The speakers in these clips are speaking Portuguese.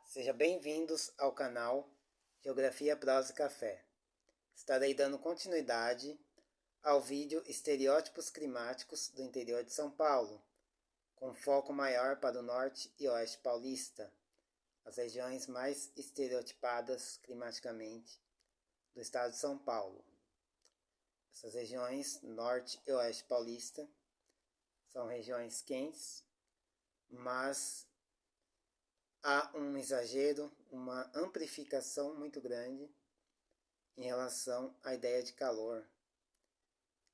Sejam bem-vindos ao canal Geografia, Prosa e Café. Estarei dando continuidade ao vídeo Estereótipos Climáticos do interior de São Paulo, com foco maior para o norte e oeste paulista, as regiões mais estereotipadas climaticamente do estado de São Paulo. Essas regiões, norte e oeste paulista, são regiões quentes, mas há um exagero, uma amplificação muito grande em relação à ideia de calor.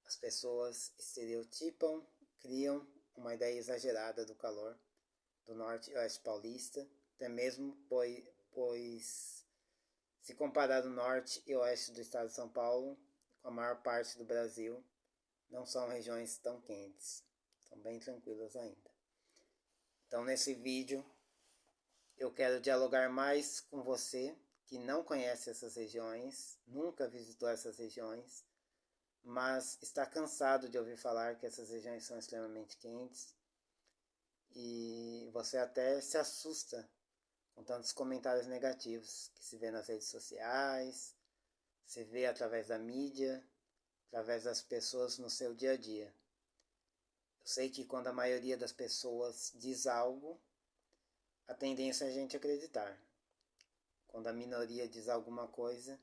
As pessoas estereotipam, criam uma ideia exagerada do calor do norte e oeste paulista, até mesmo pois se comparar o norte e oeste do estado de São Paulo com a maior parte do Brasil, não são regiões tão quentes, são bem tranquilas ainda. Então nesse vídeo eu quero dialogar mais com você que não conhece essas regiões, nunca visitou essas regiões, mas está cansado de ouvir falar que essas regiões são extremamente quentes e você até se assusta com tantos comentários negativos que se vê nas redes sociais, se vê através da mídia, através das pessoas no seu dia a dia. Eu sei que quando a maioria das pessoas diz algo, a tendência é a gente acreditar. Quando a minoria diz alguma coisa,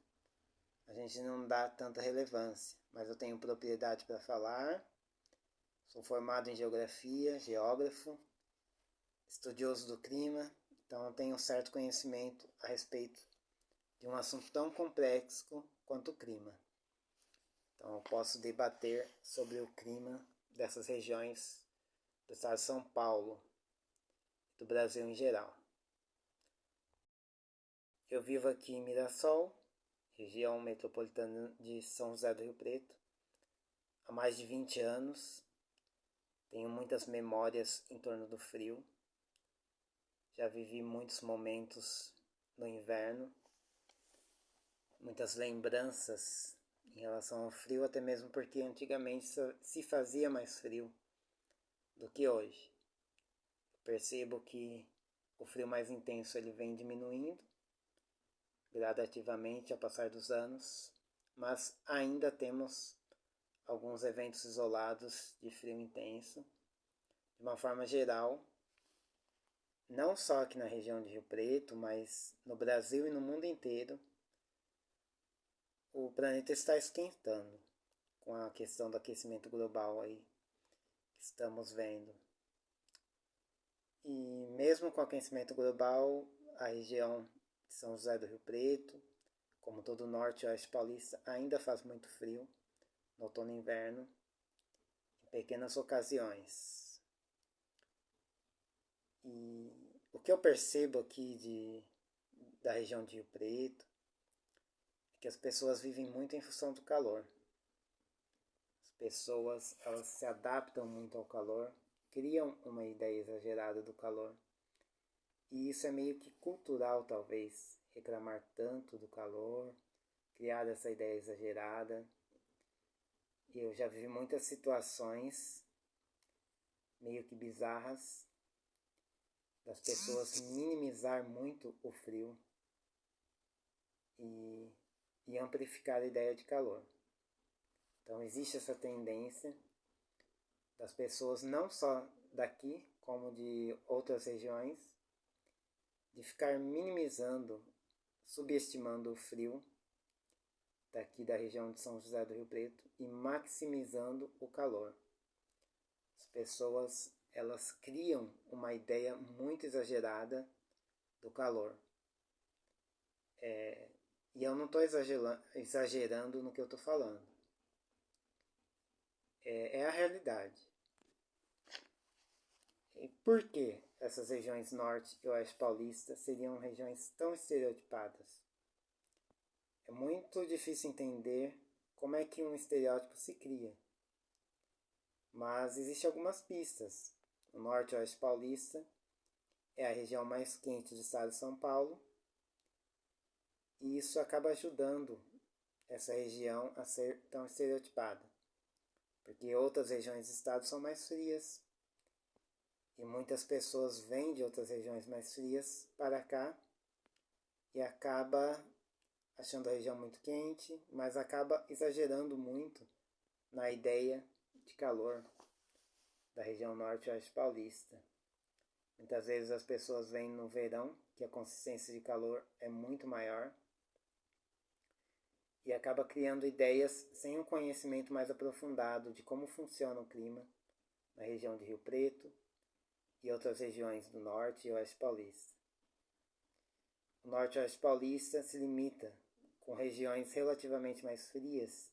a gente não dá tanta relevância. Mas eu tenho propriedade para falar, sou formado em geografia, geógrafo, estudioso do clima, então eu tenho um certo conhecimento a respeito de um assunto tão complexo quanto o clima. Então eu posso debater sobre o clima dessas regiões do estado de São Paulo, do Brasil em geral. Eu vivo aqui em Mirassol, região metropolitana de São José do Rio Preto, há mais de 20 anos. Tenho muitas memórias em torno do frio. Já vivi muitos momentos no inverno, muitas lembranças em relação ao frio, até mesmo porque antigamente se fazia mais frio do que hoje. Eu percebo que o frio mais intenso ele vem diminuindo gradativamente ao passar dos anos, mas ainda temos alguns eventos isolados de frio intenso. De uma forma geral, não só aqui na região de Rio Preto, mas no Brasil e no mundo inteiro, o planeta está esquentando com a questão do aquecimento global aí que estamos vendo. E mesmo com o aquecimento global, a região de São José do Rio Preto, como todo o norte e oeste paulista, ainda faz muito frio no outono e inverno, em pequenas ocasiões. E o que eu percebo aqui da região de Rio Preto é que as pessoas vivem muito em função do calor. As pessoas elas se adaptam muito ao calor, criam uma ideia exagerada do calor. E isso é meio que cultural, talvez, reclamar tanto do calor, criar essa ideia exagerada. E eu já vi muitas situações meio que bizarras das pessoas minimizar muito o frio e amplificar a ideia de calor. Então existe essa tendência das pessoas, não só daqui, como de outras regiões, de ficar minimizando, subestimando o frio daqui da região de São José do Rio Preto e maximizando o calor. As pessoas elas criam uma ideia muito exagerada do calor. E eu não estou exagerando no que eu estou falando. É a realidade. E por que essas regiões norte e oeste paulista seriam regiões tão estereotipadas? É muito difícil entender como é que um estereótipo se cria. Mas existem algumas pistas. O norte e oeste paulista é a região mais quente do estado de São Paulo. E isso acaba ajudando essa região a ser tão estereotipada. Porque outras regiões do estado são mais frias. E muitas pessoas vêm de outras regiões mais frias para cá e acaba achando a região muito quente, mas acaba exagerando muito na ideia de calor da região norte-oeste paulista. Muitas vezes as pessoas vêm no verão, que a consistência de calor é muito maior, e acaba criando ideias sem um conhecimento mais aprofundado de como funciona o clima na região de Rio Preto e outras regiões do norte e oeste paulista. O norte e oeste paulista se limita com regiões relativamente mais frias,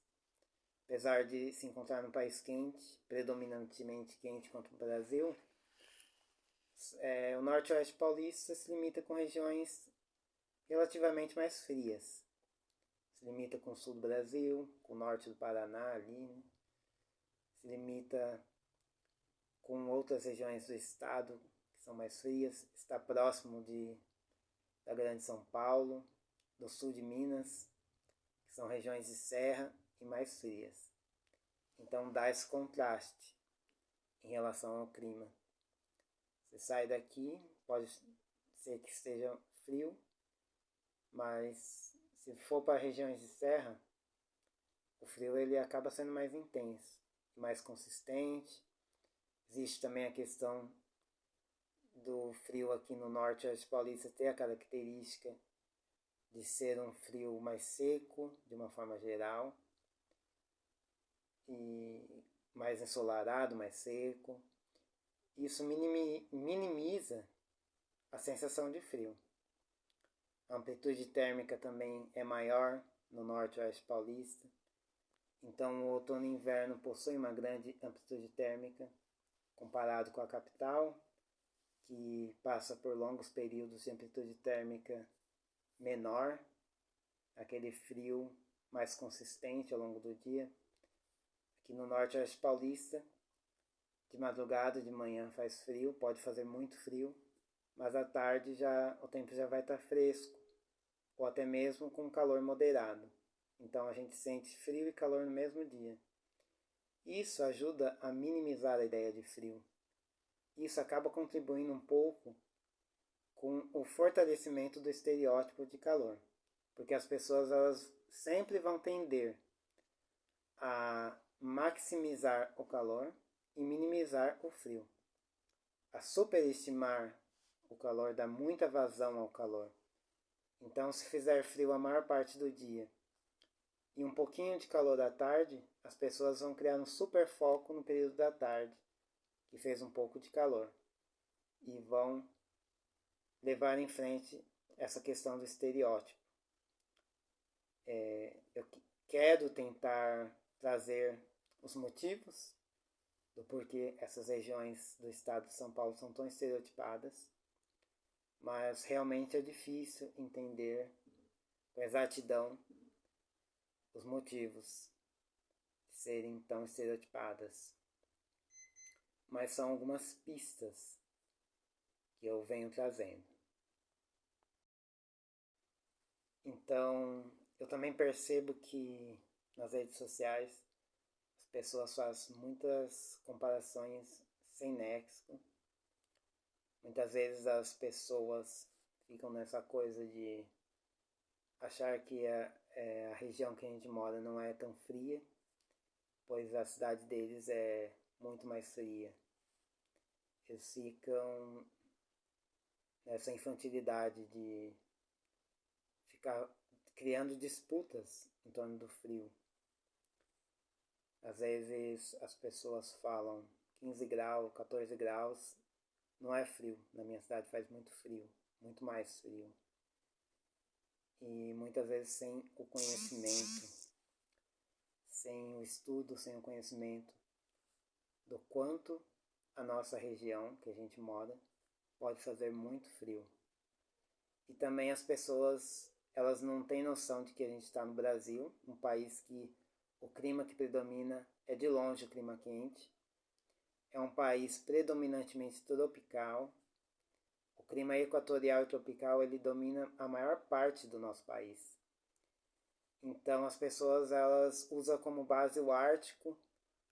apesar de se encontrar num país quente, predominantemente quente quanto o Brasil. O norte e oeste paulista se limita com regiões relativamente mais frias. Se limita com o sul do Brasil, com o norte do Paraná ali, né? Se limita com outras regiões do estado que são mais frias. Está próximo da Grande São Paulo, do sul de Minas, que são regiões de serra e mais frias. Então dá esse contraste em relação ao clima. Você sai daqui, pode ser que esteja frio, mas se for para regiões de serra, o frio ele acaba sendo mais intenso, mais consistente. Existe também a questão do frio aqui no norte oeste paulista ter a característica de ser um frio mais seco, de uma forma geral, e mais ensolarado, mais seco. Isso minimiza a sensação de frio. A amplitude térmica também é maior no norte oeste paulista. Então o outono e inverno possuem uma grande amplitude térmica comparado com a capital, que passa por longos períodos de amplitude térmica menor, aquele frio mais consistente ao longo do dia. Aqui no norte oeste paulista, de madrugada, de manhã faz frio, pode fazer muito frio, mas à tarde o tempo já vai estar fresco, ou até mesmo com calor moderado. Então a gente sente frio e calor no mesmo dia. Isso ajuda a minimizar a ideia de frio. Isso acaba contribuindo um pouco com o fortalecimento do estereótipo de calor, porque as pessoas elas sempre vão tender a maximizar o calor e minimizar o frio. A superestimar o calor, dá muita vazão ao calor. Então, se fizer frio a maior parte do dia e um pouquinho de calor à tarde, as pessoas vão criar um super foco no período da tarde, que fez um pouco de calor, e vão levar em frente essa questão do estereótipo. Eu quero tentar trazer os motivos do porquê essas regiões do estado de São Paulo são tão estereotipadas, mas realmente é difícil entender com exatidão os motivos de serem tão estereotipadas. Mas são algumas pistas que eu venho trazendo. Então, eu também percebo que nas redes sociais as pessoas fazem muitas comparações sem nexo. Muitas vezes as pessoas ficam nessa coisa de achar que a região que a gente mora não é tão fria, pois a cidade deles é muito mais fria. Eles ficam nessa infantilidade de ficar criando disputas em torno do frio. Às vezes as pessoas falam 15 graus, 14 graus, não é frio. Na minha cidade faz muito frio, muito mais frio. E muitas vezes sem o conhecimento, sem o estudo, sem o conhecimento do quanto a nossa região que a gente mora pode fazer muito frio. E também as pessoas, elas não têm noção de que a gente está no Brasil, um país que o clima que predomina é de longe o clima quente. É um país predominantemente tropical. O clima equatorial e tropical ele domina a maior parte do nosso país. Então as pessoas elas usam como base o Ártico,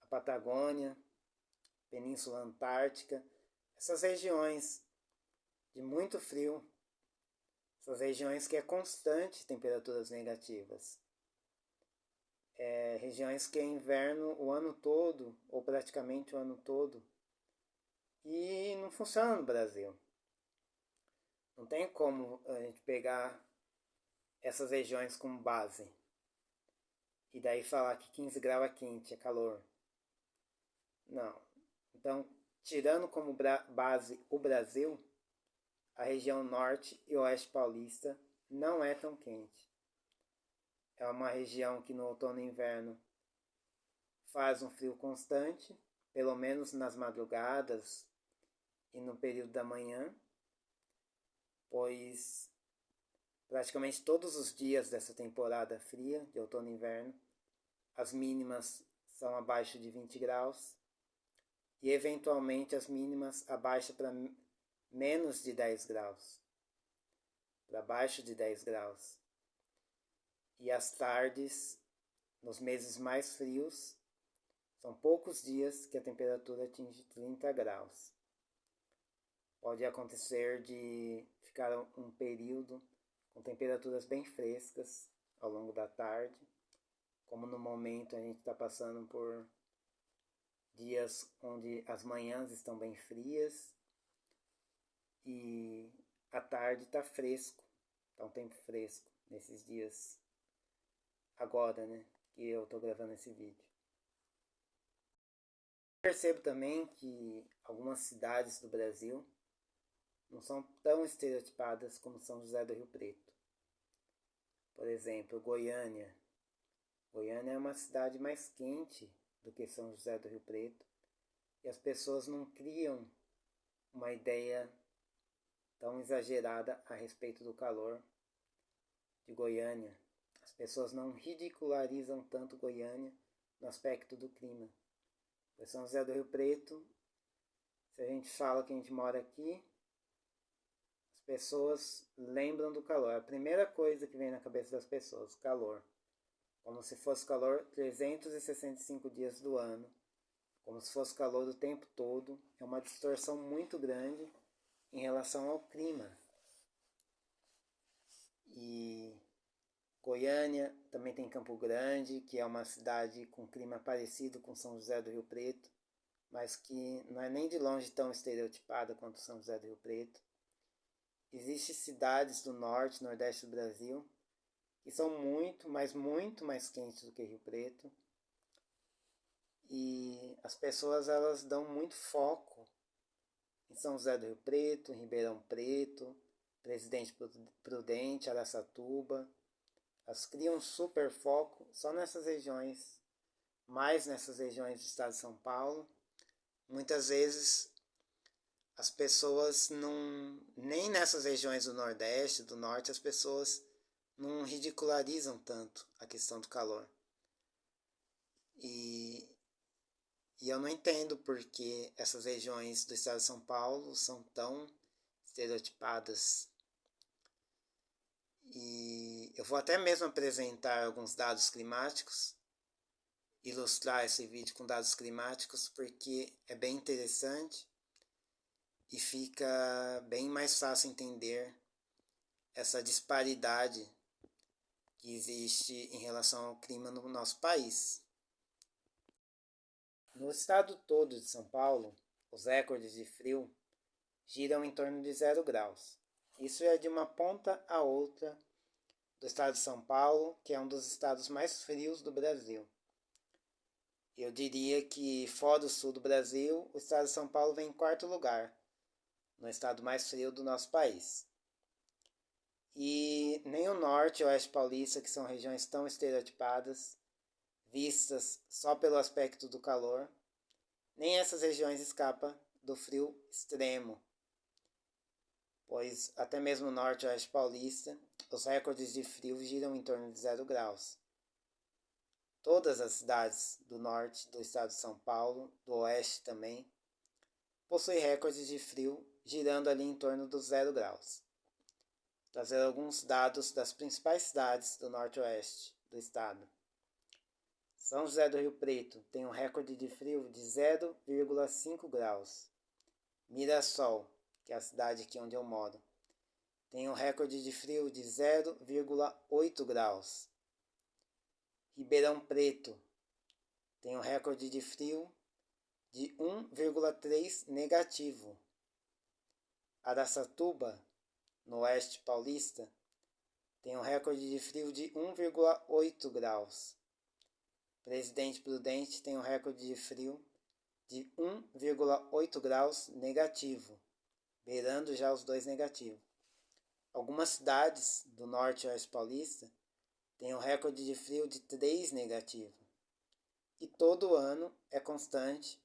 a Patagônia, Península Antártica, Essas regiões de muito frio, essas regiões que é constante temperaturas negativas, regiões que é inverno o ano todo, ou praticamente o ano todo, e não funciona no Brasil. Não tem como a gente pegar essas regiões como base e daí falar que 15 graus é quente, é calor. Não. Então, tirando como base o Brasil, a região norte e oeste paulista não é tão quente. É uma região que no outono e inverno faz um frio constante, pelo menos nas madrugadas e no período da manhã, pois praticamente todos os dias dessa temporada fria, de outono e inverno, as mínimas são abaixo de 20 graus e eventualmente as mínimas abaixo para menos de 10 graus, para baixo de 10 graus. E as tardes, nos meses mais frios, são poucos dias que a temperatura atinge 30 graus. Pode acontecer de ficar um período com temperaturas bem frescas ao longo da tarde, como no momento a gente está passando por dias onde as manhãs estão bem frias e a tarde está fresco, está um tempo fresco nesses dias agora, né, que eu estou gravando esse vídeo. Percebo também que algumas cidades do Brasil não são tão estereotipadas como São José do Rio Preto. Por exemplo, Goiânia. Goiânia é uma cidade mais quente do que São José do Rio Preto e as pessoas não criam uma ideia tão exagerada a respeito do calor de Goiânia. As pessoas não ridicularizam tanto Goiânia no aspecto do clima. Pois São José do Rio Preto, se a gente fala que a gente mora aqui, as pessoas lembram do calor. A primeira coisa que vem na cabeça das pessoas, calor. Como se fosse calor 365 dias do ano. Como se fosse calor o tempo todo. É uma distorção muito grande em relação ao clima. E Goiânia também tem Campo Grande, que é uma cidade com clima parecido com São José do Rio Preto, mas que não é nem de longe tão estereotipada quanto São José do Rio Preto. Existem cidades do norte, nordeste do Brasil, que são muito, mas muito mais quentes do que Rio Preto. E as pessoas elas dão muito foco em São José do Rio Preto, em Ribeirão Preto, Presidente Prudente, Araçatuba. Elas criam um super foco só nessas regiões, mais nessas regiões do estado de São Paulo. Muitas vezes as pessoas não, nem nessas regiões do Nordeste, do Norte, as pessoas não ridicularizam tanto a questão do calor. E eu não entendo porque essas regiões do estado de São Paulo são tão estereotipadas. E eu vou até mesmo apresentar alguns dados climáticos, ilustrar esse vídeo com dados climáticos, porque é bem interessante e fica bem mais fácil entender essa disparidade que existe em relação ao clima no nosso país. No estado todo de São Paulo, os recordes de frio giram em torno de 0 graus. Isso é de uma ponta a outra do estado de São Paulo, que é um dos estados mais frios do Brasil. Eu diria que, fora do sul do Brasil, o estado de São Paulo vem em quarto lugar, no estado mais frio do nosso país. E nem o norte e o oeste paulista, que são regiões tão estereotipadas, vistas só pelo aspecto do calor, nem essas regiões escapam do frio extremo, pois até mesmo o norte e o oeste paulista, os recordes de frio giram em torno de 0 graus. Todas as cidades do norte do estado de São Paulo, do oeste também, possuem recordes de frio girando ali em torno dos 0 graus. Trazer alguns dados das principais cidades do norte e oeste do estado. São José do Rio Preto tem um recorde de frio de 0,5 graus. Mirassol, que é a cidade aqui onde eu moro, tem um recorde de frio de 0,8 graus. Ribeirão Preto tem um recorde de frio de 1,3 negativo. Araçatuba, no oeste paulista, tem um recorde de frio de 1,8 graus. Presidente Prudente tem um recorde de frio de 1,8 graus negativo, beirando já os 2 negativos. Algumas cidades do norte e oeste paulista têm um recorde de frio de 3 negativo. E todo ano é constante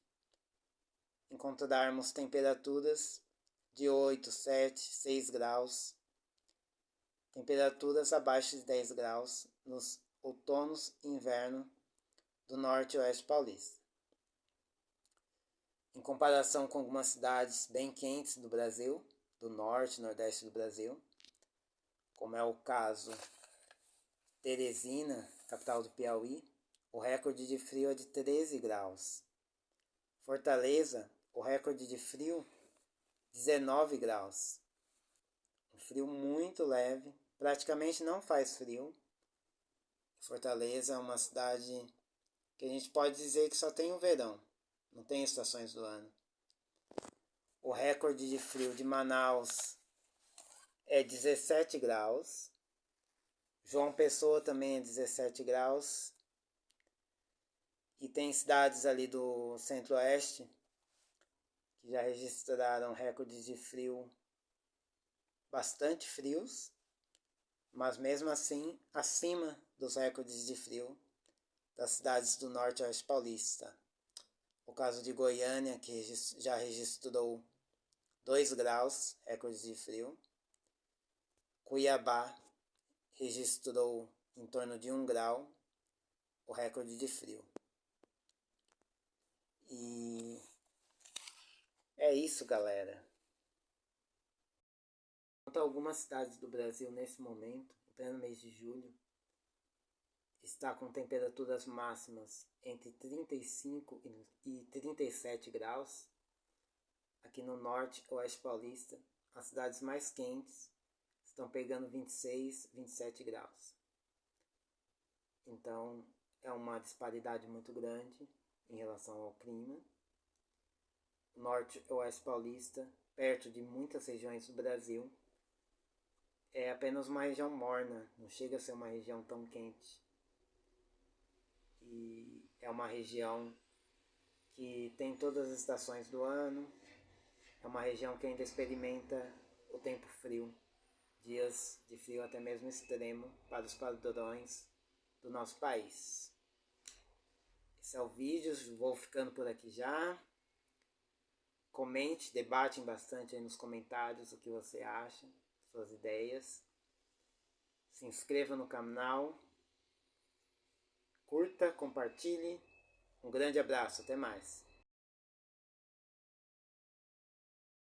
encontrarmos temperaturas de 8, 7, 6 graus, temperaturas abaixo de 10 graus nos outonos e inverno do norte e oeste paulista. Em comparação com algumas cidades bem quentes do Brasil, do norte e nordeste do Brasil, como é o caso Teresina, capital do Piauí, o recorde de frio é de 13 graus. Fortaleza, o recorde de frio, 19 graus. Um frio muito leve, praticamente não faz frio. Fortaleza é uma cidade que a gente pode dizer que só tem o verão, não tem estações do ano. O recorde de frio de Manaus é 17 graus. João Pessoa também é 17 graus. E tem cidades ali do centro-oeste que já registraram recordes de frio bastante frios, mas mesmo assim acima dos recordes de frio das cidades do norte e oeste paulista. O caso de Goiânia, que já registrou 2 graus, recordes de frio. Cuiabá registrou em torno de 1 grau, o recorde de frio. E é isso, galera. Quanto a algumas cidades do Brasil nesse momento, em pleno mês de julho, está com temperaturas máximas entre 35 e 37 graus. Aqui no norte e oeste paulista, as cidades mais quentes estão pegando 26, 27 graus. Então, é uma disparidade muito grande em relação ao clima. O norte e oeste paulista, perto de muitas regiões do Brasil, é apenas uma região morna, não chega a ser uma região tão quente. E é uma região que tem todas as estações do ano, é uma região que ainda experimenta o tempo frio, dias de frio até mesmo extremo para os padrões do nosso país. Esse é o vídeo, vou ficando por aqui já. Comente, debatem bastante aí nos comentários o que você acha, suas ideias. Se inscreva no canal, curta, compartilhe. Um grande abraço, até mais.